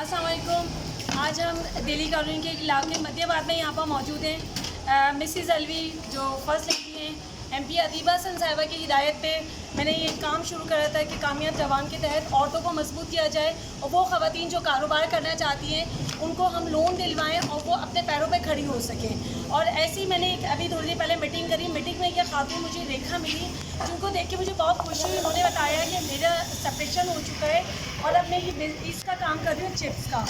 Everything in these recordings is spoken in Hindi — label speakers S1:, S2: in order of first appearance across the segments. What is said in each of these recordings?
S1: अस्सलाम वालेकुम। आज हम दिल्ली कॉलोनी के इलाके मध्याबाद में यहाँ पर मौजूद हैं। मिसिज़ अलवी जो फर्स्ट लेडी हैं एमपी अदीबा हसन साहिबा की हिदायत पे मैंने ये काम शुरू करा था कि कामयाब जवान के तहत औरतों को मजबूत किया जाए और वो ख़वातीन जो कारोबार करना चाहती हैं उनको हम लोन दिलवाएं और वो अपने पैरों पे खड़ी हो सकें। और ऐसी मैंने अभी थोड़ी देर पहले मीटिंग करी। मीटिंग में ये खातून मुझे रेखा मिली, जिनको देख के मुझे बहुत खुशी हुई। उन्होंने बताया कि मेरा सेपरेशन हो चुका है और अब मैं ये इसका काम कर रही हूँ, चिप्स का।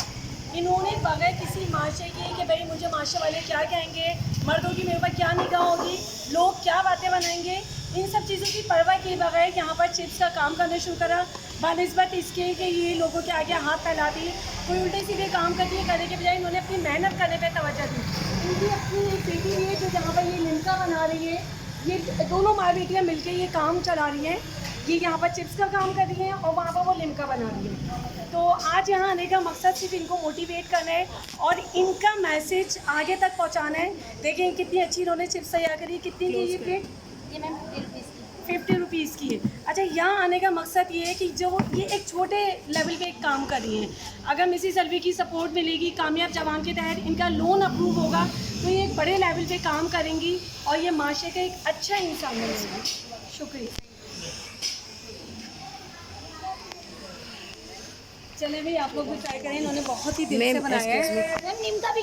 S1: इन्होंने बगैर किसी माशे के कि भाई मुझे माशे वाले क्या कहेंगे, मर्दों की मेरे ऊपर क्या निगाह होगी, लोग क्या बातें बनाएंगे, इन सब चीज़ों की परवाह किए बगैर यहाँ पर चिप्स का काम करना शुरू करा। बानिस्बत इसके कि ये लोगों के आगे हाथ फैलाती, कोई उल्टे सीधे काम करने के बजाय इन्होंने अपनी मेहनत करने पर तवज्जो दी। इनकी अपनी एक बेटी है जो जहाँ पर ये लिमका बना रही है, ये दोनों माँ बेटियाँ मिलकर ये काम चला रही हैं। ये यहाँ पर चिप्स का काम कर रही हैं और वहाँ पर वो लिमका बना रही है। तो आज यहाँ आने का मकसद सिर्फ इनको मोटिवेट करना है और इनका मैसेज आगे तक पहुँचाना है। देखें कितनी अच्छी इन्होंने चिप्स तैयार करी। कितनी की ये प्लेट?
S2: ये मैम
S1: 50 रुपीज़ की है। अच्छा, यहाँ आने का मकसद ये है कि जो ये एक छोटे लेवल पे एक काम कर रही हैं, अगर मिसिज़ अलवी की सपोर्ट मिलेगी, कामयाब जवान के तहत इनका लोन अप्रूव होगा तो ये एक बड़े लेवल पे काम करेंगी और ये माशरे का एक अच्छा इंसान बनेगी। शुक्रिया। चले भाई, आप लोग भी ट्राई करें। इन्होंने बहुत ही दिल से बनाया है।
S2: मैम निमका भी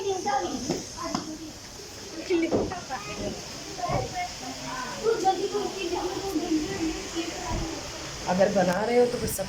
S3: अगर बना रहे हो तो फिर सब